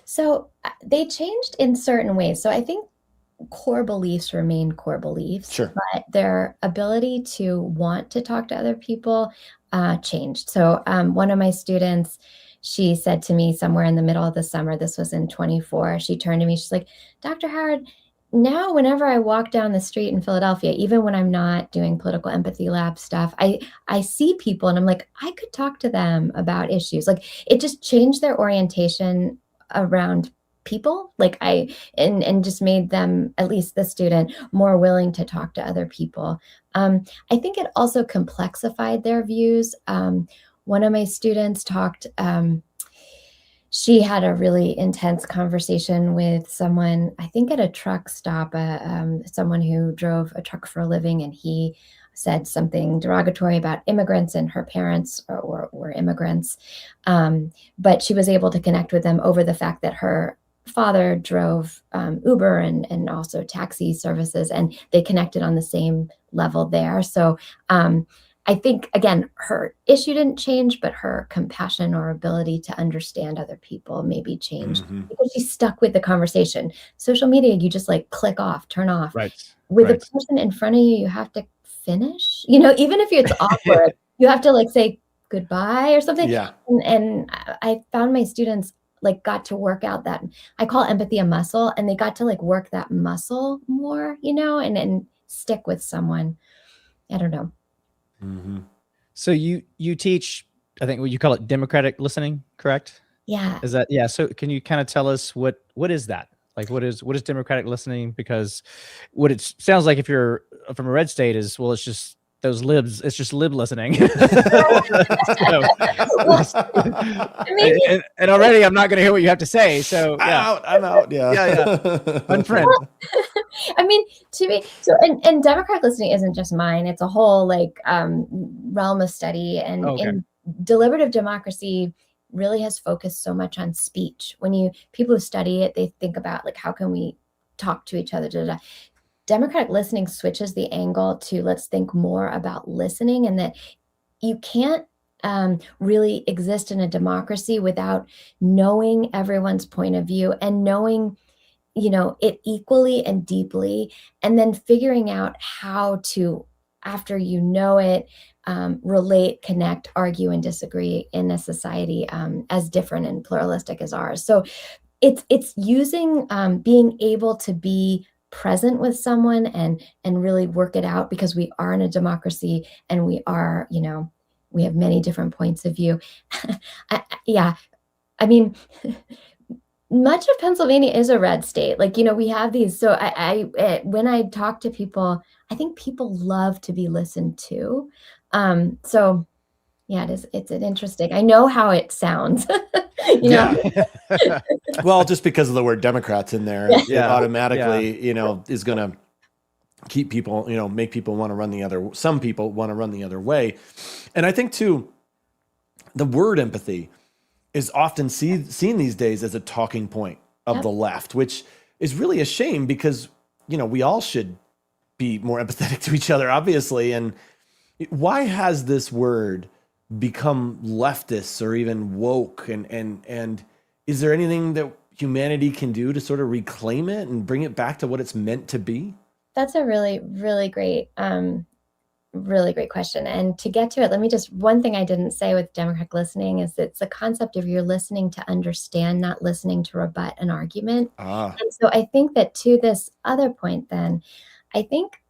So they changed in certain ways. So I think core beliefs remain core beliefs, sure, but their ability to want to talk to other people changed. So one of my students, she said to me somewhere in the middle of the summer, this was in 24, she turned to me, she's like, Dr. Howard, now whenever I walk down the street in Philadelphia, even when I'm not doing political empathy lab stuff, I see people and I'm like, I could talk to them about issues. Like it just changed their orientation around people. Like and just made them, at least the student, more willing to talk to other people. I think it also complexified their views. One of my students talked, she had a really intense conversation with someone, I think at a truck stop, someone who drove a truck for a living, and he said something derogatory about immigrants, and her parents were immigrants. But she was able to connect with them over the fact that her father drove Uber and also taxi services, and they connected on the same level there. So I think, again, her issue didn't change, but her compassion or ability to understand other people maybe changed because she stuck with the conversation. Social media, you just like click off, turn off. Right. With the person in front of you, you have to finish, even if it's awkward, you have to like say goodbye or something. Yeah. And I found my students like got to work out that, I call empathy a muscle, and they got to like work that muscle more, and stick with someone. I don't know. So you teach, I think what you call it, democratic listening, correct? Yeah. Is that, yeah. So can you kind of tell us what is that? Like what is democratic listening? Because what it sounds like, if you're from a red state, is, well, it's just those libs, it's just lib listening. And already I'm not going to hear what you have to say. So yeah. I'm out. Yeah. Yeah. Unfriend. I mean, to me, so and democratic listening isn't just mine. It's a whole like realm of study, and in deliberative democracy really has focused so much on speech. When people who study it, they think about like, how can we talk to each other? Democratic listening switches the angle to, let's think more about listening, and that you can't really exist in a democracy without knowing everyone's point of view and knowing it equally and deeply, and then figuring out how to, after it, relate, connect, argue, and disagree in a society as different and pluralistic as ours. So it's using being able to be present with someone and really work it out, because we are in a democracy and we are, we have many different points of view. I mean, much of Pennsylvania is a red state. Like, we have these. So when I talk to people, I think people love to be listened to. So yeah, it's an interesting, I know how it sounds. Yeah. Well, just because of the word Democrats in there, it automatically, is going to keep people, make people want to run some people want to run the other way. And I think too, the word empathy is often seen these days as a talking point of the left, which is really a shame, because, we all should be more empathetic to each other, obviously. And why has this word become leftist or even woke? And is there anything that humanity can do to sort of reclaim it and bring it back to what it's meant to be? That's a really, really great question. And to get to it, one thing I didn't say with democratic listening is it's the concept of you're listening to understand, not listening to rebut an argument. And so I think that to this other point, then, I think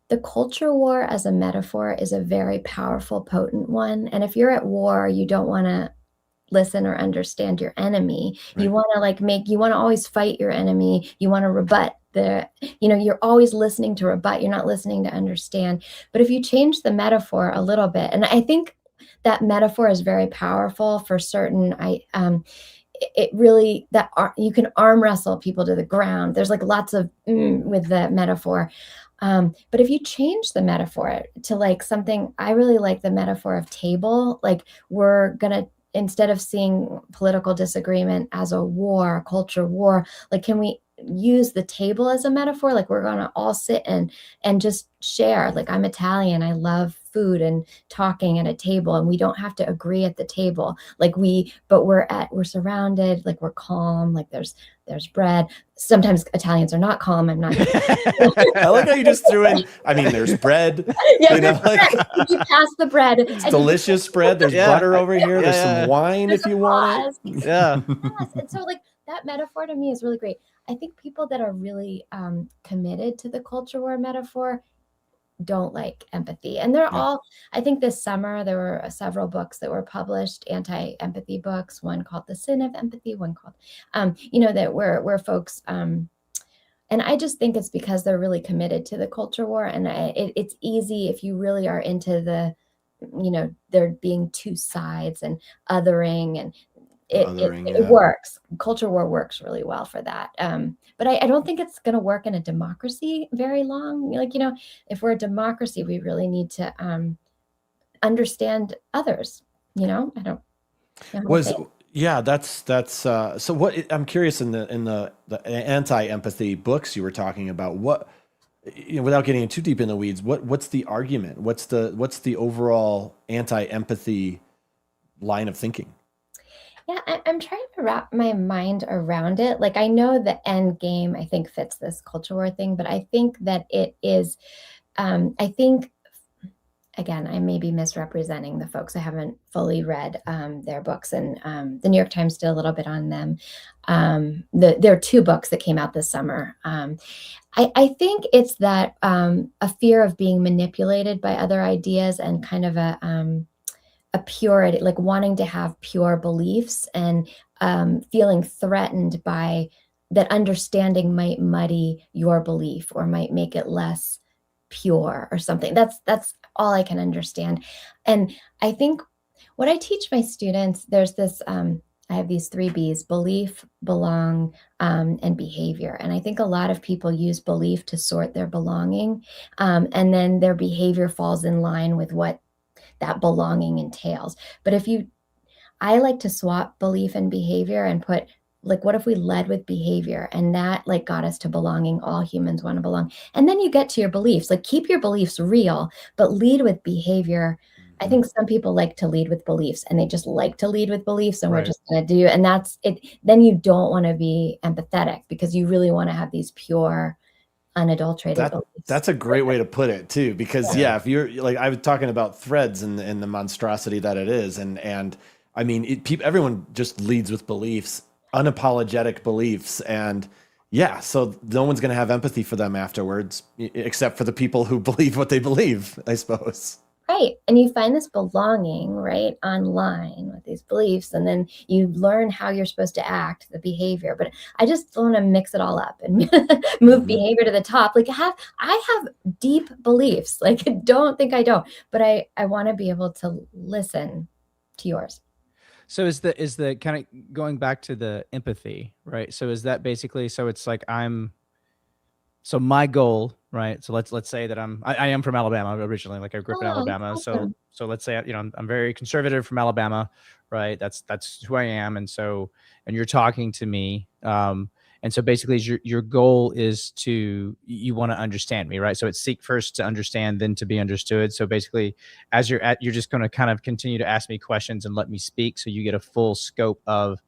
the culture war as a metaphor is a very powerful, potent one. And if you're at war, you don't want to listen or understand your enemy. Right. You want to you want to always fight your enemy. You want to rebut you're always listening to rebut. You're not listening to understand. But if you change the metaphor a little bit, and I think that metaphor is very powerful for certain, it really, you can arm wrestle people to the ground. There's like lots of with the metaphor. But if you change the metaphor to like something, I really like the metaphor of table. Like, we're going to, instead of seeing political disagreement as a war, a culture war, like, can we use the table as a metaphor? Like, we're going to all sit and just share. Like, I'm Italian, I love food and talking at a table, and we don't have to agree at the table. Like, but we're surrounded, like, we're calm, like there's bread. Sometimes Italians are not calm. I'm not. I like how you just threw in, there's bread. Yeah, you pass the bread. It's delicious bread. There's butter over here. There's some wine if you want it. Yes. And so like that metaphor to me is really great. I think people that are really committed to the culture war metaphor don't like empathy. And they're all, I think this summer there were several books that were published, anti-empathy books, one called The Sin of Empathy, one called, that where folks, and I just think it's because they're really committed to the culture war. And it's easy if you really are into the, there being two sides and othering, and it works. Culture war works really well for that. But I don't think it's going to work in a democracy very long. If we're a democracy, we really need to understand others. I don't. That's so. What I'm curious in the anti-empathy books you were talking about, what, without getting too deep in the weeds, what's the argument? What's the overall anti-empathy line of thinking? Yeah, I'm trying to wrap my mind around it. Like, I know the end game, I think, fits this culture war thing, but I think that it is, I think, again, I may be misrepresenting the folks. I haven't fully read their books, and the New York Times did a little bit on them. There are two books that came out this summer. I think it's that a fear of being manipulated by other ideas, and kind of a purity, like wanting to have pure beliefs, and feeling threatened by that understanding might muddy your belief or might make it less pure or something. That's all I can understand. And I think what I teach my students, there's this, I have these 3 B's: belief, belong, and behavior. And I think a lot of people use belief to sort their belonging, and then their behavior falls in line with what that belonging entails. But I like to swap belief and behavior and put, like, what if we led with behavior, and that like got us to belonging? All humans want to belong. And then you get to your beliefs, like keep your beliefs real, but lead with behavior. I think some people like to lead with beliefs, and they just like to lead with beliefs, and we're just going to do, and that's it. Then you don't want to be empathetic, because you really want to have these pure, unadulterated beliefs. That's a great way to put it too, because if you're like, I was talking about threads and the monstrosity that it is, and I mean, everyone just leads with beliefs, unapologetic beliefs, and so no one's going to have empathy for them afterwards, except for the people who believe what they believe, I suppose. Right. And you find this belonging right online with these beliefs, and then you learn how you're supposed to act, the behavior. But I just want to mix it all up and move behavior to the top. Like, I have deep beliefs. Like, don't think I don't, but I want to be able to listen to yours. So is the kind of going back to the empathy, right? So is that basically, so it's like so my goal, right? So let's say that I am from Alabama originally, like I grew up in Alabama. Awesome. So let's say, I'm very conservative from Alabama, right? That's who I am. And you're talking to me. And so basically your goal is you want to understand me, right? So it's seek first to understand, then to be understood. So basically, as you're just going to kind of continue to ask me questions and let me speak, so you get a full scope of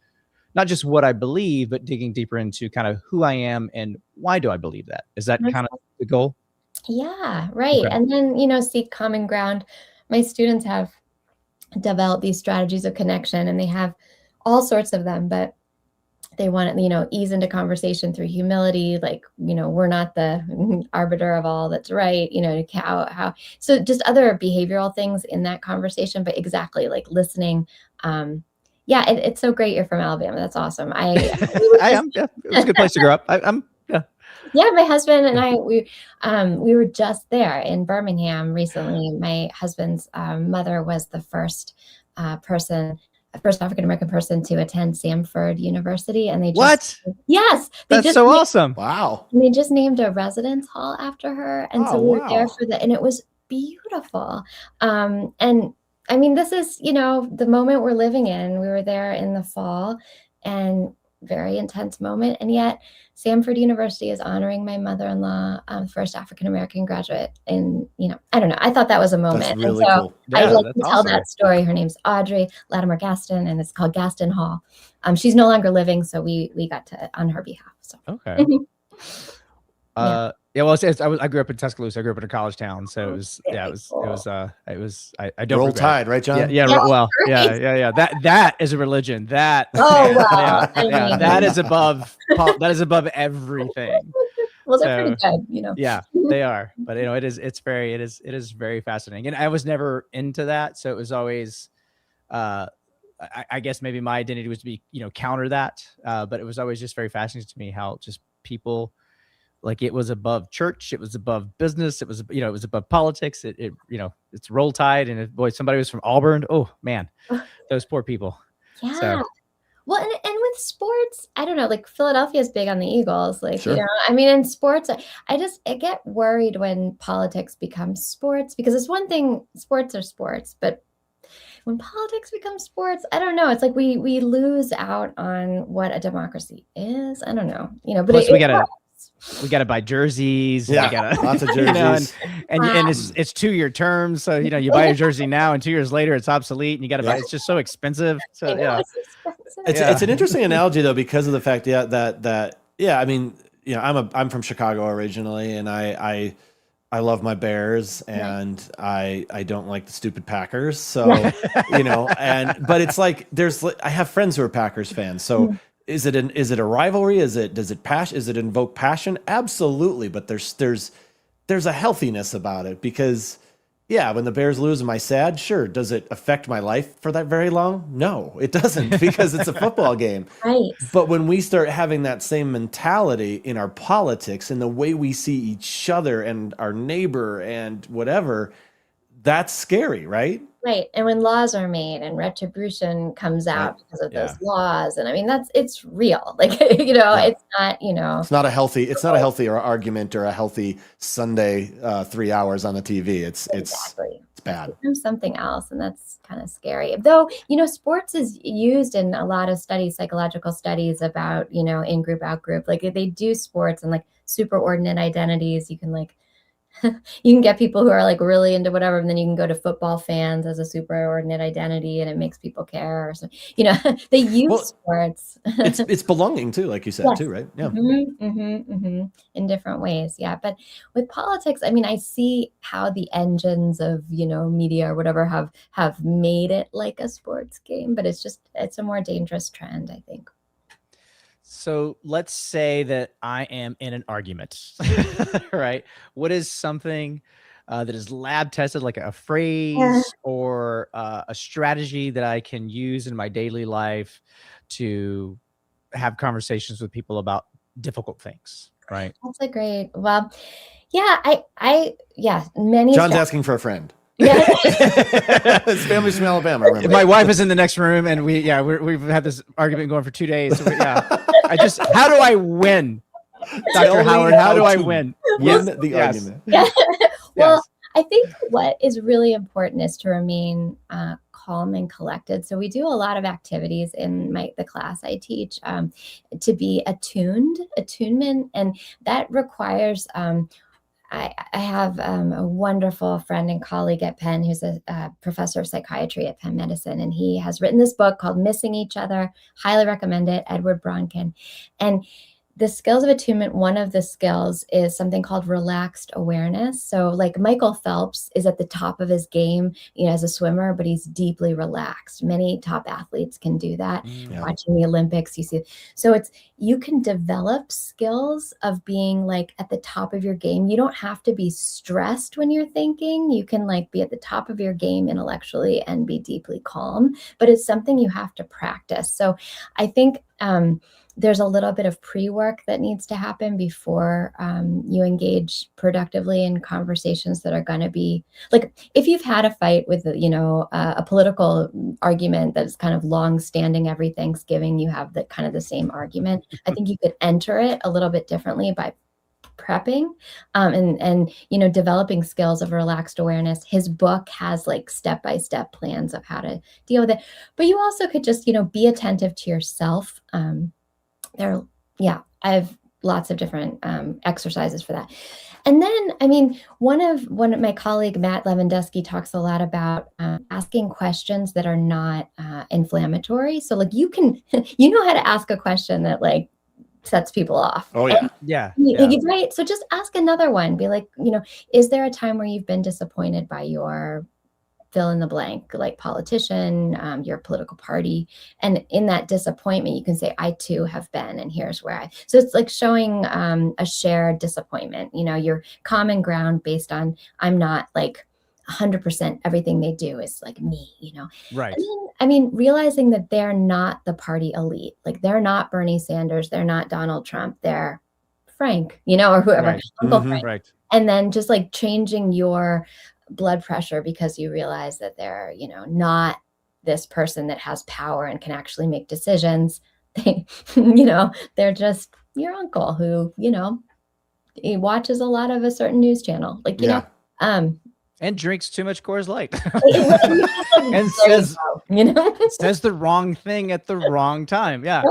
not just what I believe, but digging deeper into kind of who I am and why do I believe that? Is that kind of the goal? Yeah, right. Okay. And then, seek common ground. My students have developed these strategies of connection, and they have all sorts of them, but they want to, ease into conversation through humility. Like, we're not the arbiter of all that's right, how, so just other behavioral things in that conversation, but exactly like listening. Yeah, it's so great you're from Alabama. That's awesome. I am. Yeah, it was a good place to grow up. Yeah, my husband and I, we were just there in Birmingham recently. My husband's mother was the first African-American person to attend Samford University. And they just, yes, that's so awesome. Wow. And they just named a residence hall after her. And so we were there for and it was beautiful. And I mean, this is, the moment we're living in. We were there in the fall, and very intense moment. And yet Samford University is honoring my mother-in-law, first African-American graduate. And, I don't know. I thought that was a moment. That's really cool. I'd like to tell that story. Her name's Audrey Latimer Gaston, and it's called Gaston Hall. She's no longer living, so we got to on her behalf. So okay. Yeah, well, I grew up in Tuscaloosa. I grew up in a college town, so it was I don't Roll regret Tide, it. right, John? Yeah, well, right. yeah. That is a religion. That Oh wow. yeah, that is above everything. Well, they're pretty good, Yeah, they are. But it is very fascinating. And I was never into that, so it was always I guess maybe my identity was to be, counter that. But it was always just very fascinating to me how just people, like, it was above church, it was above business, it was, it was above politics. It's Roll Tide. And if, boy, somebody was from Auburn, oh man, those poor people. Yeah. So. Well, and with sports, I don't know, like Philadelphia is big on the Eagles. Like, Sure. I mean, in sports, I get worried when politics becomes sports, because it's one thing, sports are sports, but when politics becomes sports, I don't know. It's like we lose out on what a democracy is. I don't know, but Plus we gotta buy jerseys. Yeah, we gotta, lots of jerseys. and it's 2-year terms. So you buy a jersey now, and 2 years later it's obsolete, and you gotta buy. It's just so expensive. So yeah, it's an interesting analogy though, because of the fact that I mean, I'm from Chicago originally, and I love my Bears, and I don't like the stupid Packers. So, but it's like I have friends who are Packers fans. So is it a rivalry? Does it invoke passion? Absolutely. But there's a healthiness about it, because when the Bears lose, am I sad? Sure. Does it affect my life for that very long? No, it doesn't, because it's a football game. Right. But when we start having that same mentality in our politics and the way we see each other and our neighbor and whatever, that's scary, right? Right. And when laws are made and retribution comes out because of those laws, and I mean, it's real. Like, it's not, It's not a healthy argument or a healthy Sunday 3 hours on the TV. Exactly. It's bad. It's something else, and that's kind of scary. Though, sports is used in a lot of studies, psychological studies about, in group, out group. Like, if they do sports and like superordinate identities, you can you can get people who are like really into whatever, and then you can go to football fans as a superordinate identity, and it makes people care. Or so, they use sports. it's belonging too, like you said, too, right? Yeah. In different ways. Yeah. But with politics, I mean, I see how the engines of, media or whatever have made it like a sports game, but it's a more dangerous trend, I think. So let's say that I am in an argument, right? What is something that is lab tested, like a phrase or a strategy that I can use in my daily life to have conversations with people about difficult things, right? That's a great, well, yeah, many. John's asking for a friend. His family's from Alabama. Remember? My wife is in the next room, and we've had this argument going for 2 days. So how do I win, Dr. Howard? How do I win? Win the argument. Yeah. Well, I think what is really important is to remain calm and collected. So we do a lot of activities in the class I teach to be attunement, and that requires. I have a wonderful friend and colleague at Penn who's a professor of psychiatry at Penn Medicine, and he has written this book called Missing Each Other. Highly recommend it, Edward Bronkin. And the skills of attunement, one of the skills is something called relaxed awareness. So like Michael Phelps is at the top of his game, as a swimmer, but he's deeply relaxed. Many top athletes can do that. Watching the Olympics, you see. So you can develop skills of being like at the top of your game. You don't have to be stressed when you're thinking. You can like be at the top of your game intellectually and be deeply calm, but it's something you have to practice. So I think, there's a little bit of pre-work that needs to happen before you engage productively in conversations that are going to be like, if you've had a fight with, a political argument that's kind of long-standing, every Thanksgiving you have the same argument. I think you could enter it a little bit differently by prepping and developing skills of relaxed awareness. His book has like step-by-step plans of how to deal with it. But you also could just, be attentive to yourself. I have lots of different exercises for that. And then, I mean, one of my colleague, Matt Lewandowski, talks a lot about asking questions that are not inflammatory. So like you know how to ask a question that like sets people off. Oh yeah. Right. So just ask another one. Be like, is there a time where you've been disappointed by your fill in the blank, like politician, your political party? And in that disappointment, you can say, I too have been, and here's where so it's like showing a shared disappointment, your common ground based on, I'm not like 100% everything they do is like me, Right. And then, realizing that they're not the party elite, like they're not Bernie Sanders, they're not Donald Trump, they're Frank, or whoever, right. Uncle Frank. Right. And then just like changing your blood pressure because you realize that they're, not this person that has power and can actually make decisions. They, they're just your uncle who, he watches a lot of a certain news channel, like, and drinks too much Coors Light and says the wrong thing at the wrong time. Yeah.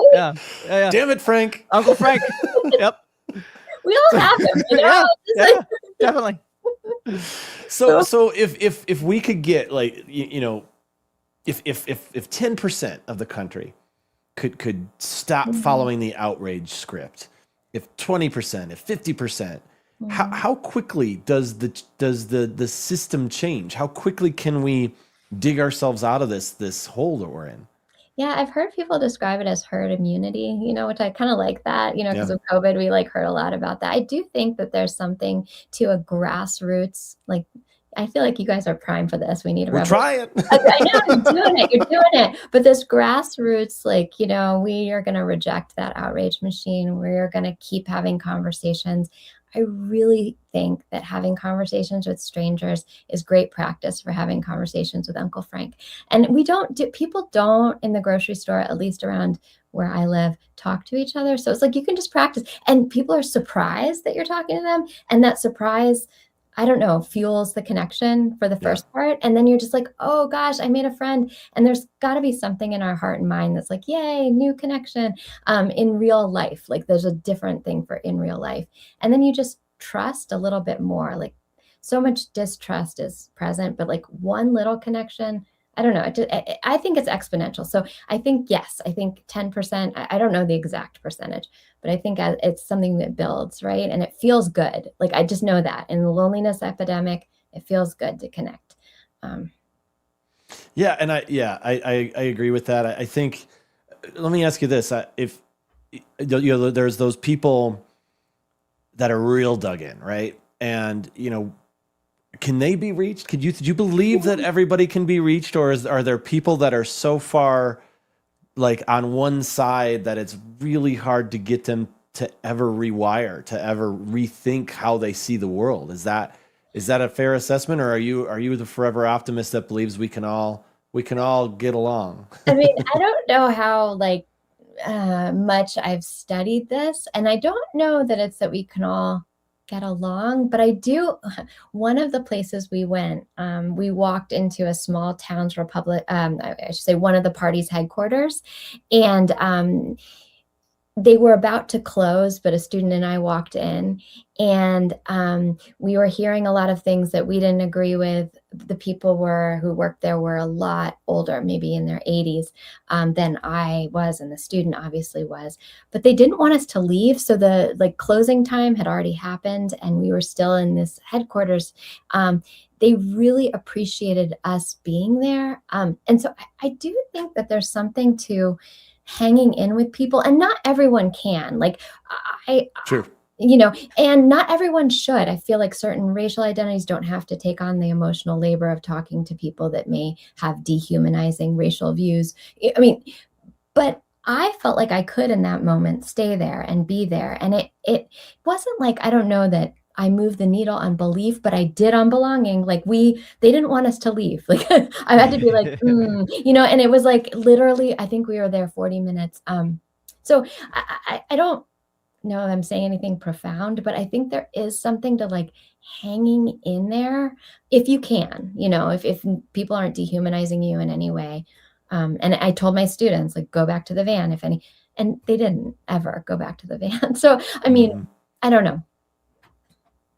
Damn it, Frank. Uncle Frank. Yep. We all have them, definitely. So if we could get like, if 10% of the country could stop following the outrage script, if 20%, if 50%, how quickly does the system change? How quickly can we dig ourselves out of this hole that we're in? Yeah, I've heard people describe it as herd immunity, which I kind of like that, because of COVID, we like heard a lot about that. I do think that there's something to a grassroots, like, I feel like you guys are primed for this. We need a revolution. We're trying. I know, you're doing it. But this grassroots, like, we are going to reject that outrage machine. We're going to keep having conversations. I really think that having conversations with strangers is great practice for having conversations with Uncle Frank. And people don't in the grocery store, at least around where I live, talk to each other. So it's like, you can just practice, and people are surprised that you're talking to them. And that surprise, I don't know, fuels the connection for the first part. And then you're just like, oh gosh, I made a friend. And there's got to be something in our heart and mind that's like, yay, new connection. In real life, like there's a different thing for in real life. And then you just trust a little bit more. Like, so much distrust is present, but like one little connection, I don't know. I think it's exponential. So I think, yes, I think 10%, I don't know the exact percentage, but I think it's something that builds, right? And it feels good. Like, I just know that in the loneliness epidemic, it feels good to connect. Yeah. And I agree with that. I think, let me ask you this. If there's those people that are real dug in, right? And, can they be reached? Do you believe that everybody can be reached, or are there people that are so far like on one side that it's really hard to get them to ever rewire, to ever rethink how they see the world? Is that a fair assessment, or are you the forever optimist that believes we can all get along? I mean, I don't know how much I've studied this, and I don't know that it's that we can all get along, but I do. One of the places we went, we walked into a small town's republic, I should say one of the party's headquarters, and they were about to close, but a student and I walked in, and we were hearing a lot of things that we didn't agree with. The people who worked there were a lot older, maybe in their 80s, than I was, and the student obviously was. But they didn't want us to leave, so the closing time had already happened, and we were still in this headquarters. They really appreciated us being there, and so I do think that there's something to hanging in with people, and not everyone can. Like, True. And not everyone should. I feel like certain racial identities don't have to take on the emotional labor of talking to people that may have dehumanizing racial views. I mean, but I felt like I could in that moment stay there and be there. And it wasn't like, I don't know that I moved the needle on belief, but I did on belonging. Like, they didn't want us to leave. Like, I had to be like, and it was like, literally, I think we were there 40 minutes. So I don't know if I'm saying anything profound, but I think there is something to like hanging in there if you can, if people aren't dehumanizing you in any way. And I told my students, like, go back to the van, if any, and they didn't ever go back to the van. So, I mean, I don't know.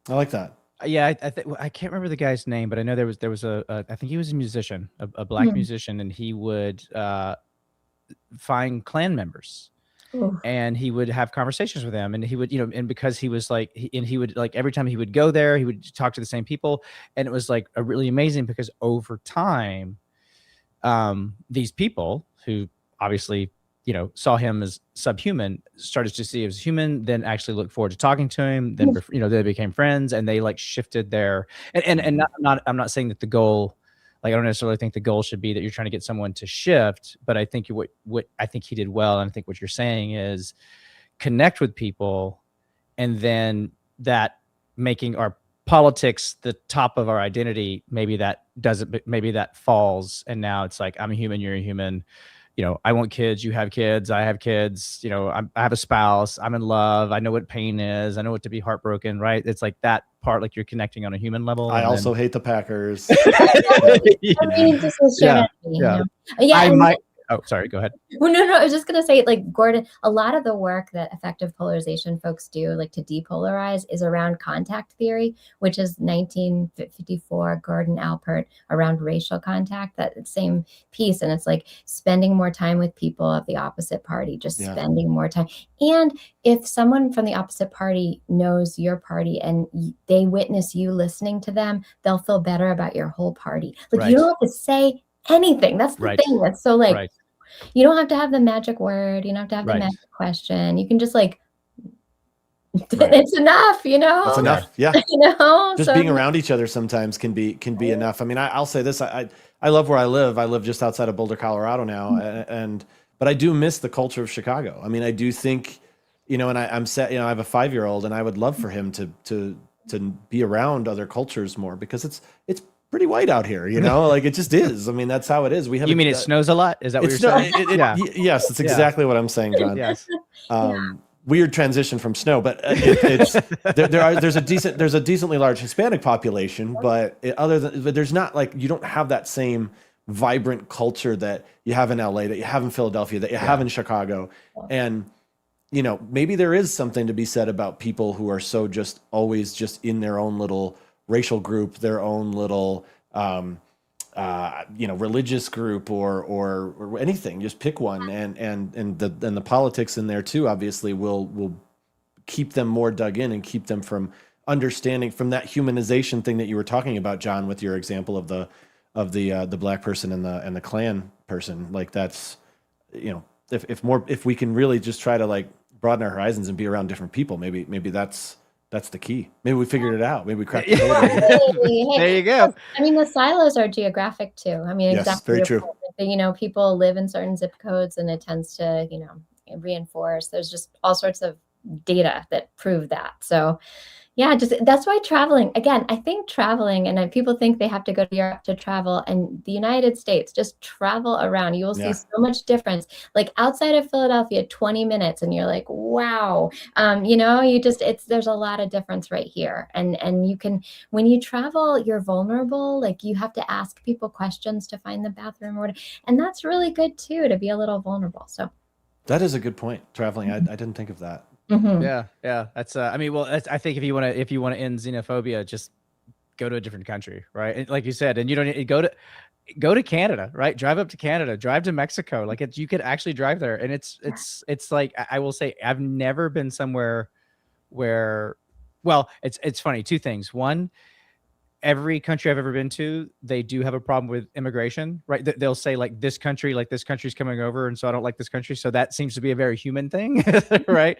I like that. Yeah, I can't remember the guy's name, but I know there was I think he was a musician, a black musician, and he would find Klan members and he would have conversations with them, and he would, and because he was like, he would like, every time he would go there, he would talk to the same people. And it was like a really amazing, because over time, these people who obviously, saw him as subhuman, started to see him as human, then actually looked forward to talking to him. Then, they became friends, and they like shifted their, and I'm not saying that the goal, like, I don't necessarily think the goal should be that you're trying to get someone to shift, but I think what I think he did well, and I think what you're saying is connect with people, and then that making our politics the top of our identity, maybe that falls, and now it's like, I'm a human, you're a human. I want kids, you have kids, I have kids, I have a spouse, I'm in love, I know what pain is, I know what to be heartbroken, right? It's like that part, like you're connecting on a human level. I also hate the Packers. Oh, sorry, go ahead. Well, no, I was just going to say, like, Gordon, a lot of the work that affective polarization folks do, like to depolarize, is around contact theory, which is 1954, Gordon Alpert, around racial contact, that same piece. And it's like spending more time with people of the opposite party, spending more time. And if someone from the opposite party knows your party and they witness you listening to them, they'll feel better about your whole party. Like, you don't have to say anything. That's the thing. That's so like, you don't have to have the magic word. You don't have to have the magic question. You can just like, it's enough, It's enough. Yeah. Just being around each other sometimes can be enough. I mean, I'll say this. I love where I live. I live just outside of Boulder, Colorado now. But I do miss the culture of Chicago. I mean, I do think, and I'm set, I have a 5-year-old, and I would love for him to be around other cultures more, because it's pretty white out here, like it just is. I mean, that's how it is. We have. You mean it snows a lot? Is that what you're saying? Yes, that's exactly what I'm saying, John. Yes. Weird transition from snow, but there's a decently large Hispanic population, but there's not, like, you don't have that same vibrant culture that you have in LA, that you have in Philadelphia, that you have in Chicago, and maybe there is something to be said about people who are so always just in their own little racial group, their own little, religious group, or anything. Just pick one, and the politics in there too, obviously, will keep them more dug in and keep them from understanding, from that humanization thing that you were talking about, John, with your example of the black person and the Klan person. Like, that's, if we can really just try to like broaden our horizons and be around different people, maybe that's the key. Maybe we figured it out. Maybe we cracked the code. There you go. I mean, the silos are geographic too. I mean, exactly. Yes, very true. People live in certain zip codes, and it tends to, reinforce. There's just all sorts of data that prove that. So, yeah, that's why traveling, again, I think traveling, and people think they have to go to Europe to travel, and the United States, just travel around. You will see so much difference. Like, outside of Philadelphia, 20 minutes, and you're like, wow. There's a lot of difference right here. And you can, when you travel, you're vulnerable. Like, you have to ask people questions to find the bathroom, and that's really good too, to be a little vulnerable. So that is a good point. Traveling, I didn't think of that. Mm-hmm. Yeah. That's I think if you want to end xenophobia, just go to a different country, right? And like you said, and you don't need to go to Canada, right? Drive up to Canada, drive to Mexico. Like, you could actually drive there, and it's like, I will say, I've never been somewhere where, well, it's funny. Two things. One, every country I've ever been to, they do have a problem with immigration, right? They'll say, like, this country's coming over, and so I don't like this country. So that seems to be a very human thing, right?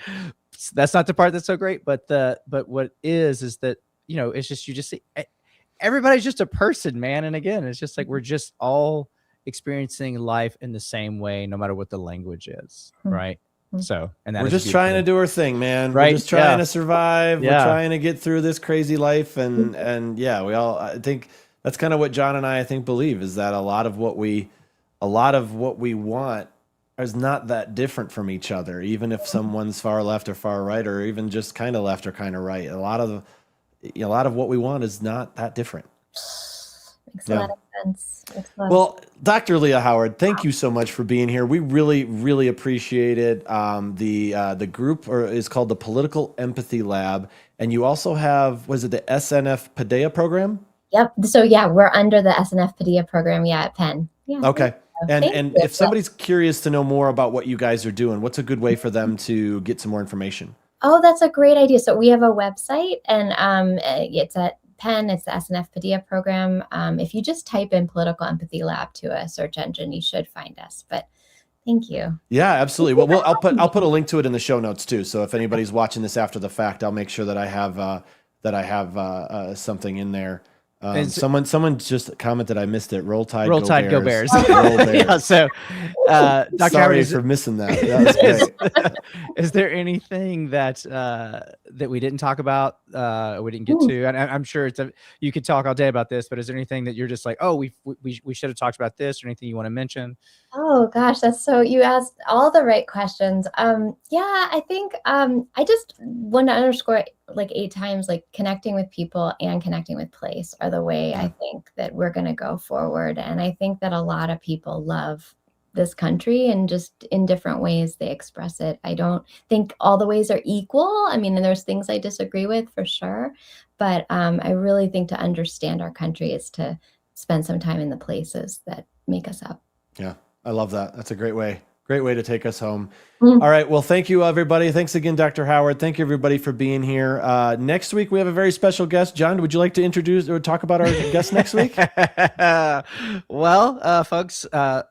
That's not the part that's so great, but what is that, it's just, you just see everybody's just a person, man. And again, it's just like, we're just all experiencing life in the same way, no matter what the language is, right? So, and we're just trying to do our thing, man. Right? We're just trying to survive. We're trying to get through this crazy life, and I think that's kind of what John and I think believe, is that a lot of what we want is not that different from each other, even if someone's far left or far right, or even just kind of left or kind of right. A lot of what we want is not that different. Makes a lot of sense. Well, Dr. Lia Howard, thank you so much for being here. We really, really appreciate it. The group is called the Political Empathy Lab, and you also have, was it the SNF Padilla program? Yep. So we're under the SNF Padilla program, at Penn. Yeah. Okay. And if somebody's curious to know more about what you guys are doing, what's a good way for them to get some more information? Oh, that's a great idea. So we have a website, and it's at Penn. It's the SNF Padilla program. If you just type in Political Empathy Lab to a search engine, you should find us. But thank you. Yeah, absolutely. Well, I'll put a link to it in the show notes too. So if anybody's watching this after the fact, I'll make sure that I have something in there. Someone just commented, I missed it. Roll Tide, go Bears. Roll Bears. Yeah, so Dr. Sorry Howard, for missing that. That was great. Is there anything that we didn't talk about, we didn't get to? And I'm sure you could talk all day about this, but is there anything that you're just like, oh, we should have talked about this, or anything you want to mention? Oh gosh, you asked all the right questions. Yeah, I think I just want to underscore like 8 times, like connecting with people and connecting with place are the way I think that we're going to go forward. And I think that a lot of people love this country, and just in different ways they express it. I don't think all the ways are equal. I mean, there's things I disagree with for sure, but I really think to understand our country is to spend some time in the places that make us up. Yeah, I love that. That's a great way to take us home. All right. Well, thank you, everybody. Thanks again, Dr. Howard. Thank you, everybody, for being here. Next week, we have a very special guest. John, would you like to introduce or talk about our guest next week? Well, folks,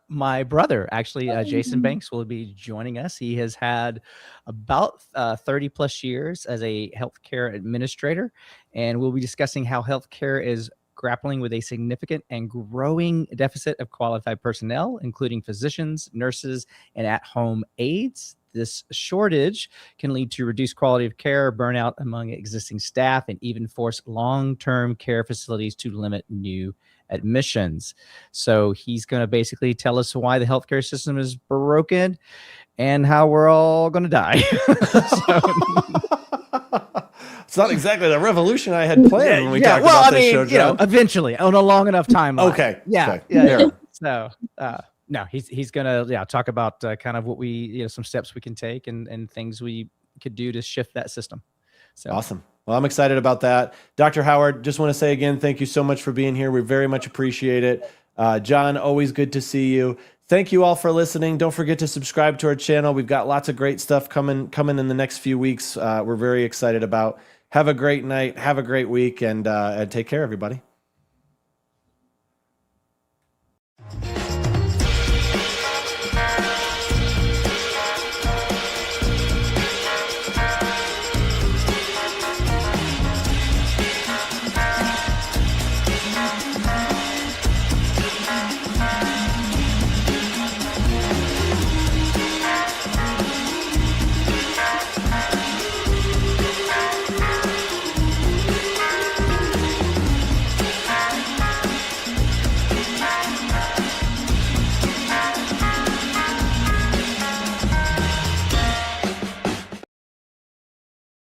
my brother, actually, Jason Banks, will be joining us. He has had about 30 plus years as a healthcare administrator, and we'll be discussing how healthcare is grappling with a significant and growing deficit of qualified personnel, including physicians, nurses, and at-home aides. This shortage can lead to reduced quality of care, burnout among existing staff, and even force long-term care facilities to limit new admissions. So he's going to basically tell us why the healthcare system is broken and how we're all going to die. It's not exactly the revolution I had planned when we talked about this show, John. Eventually on a long enough timeline. Okay. Yeah. So, no, he's gonna talk about kind of what we some steps we can take and things we could do to shift that system. So awesome. Well, I'm excited about that. Dr. Howard, just want to say again, thank you so much for being here. We very much appreciate it. John, always good to see you. Thank you all for listening. Don't forget to subscribe to our channel. We've got lots of great stuff coming in the next few weeks. We're very excited about. Have a great night. Have a great week, and take care, everybody.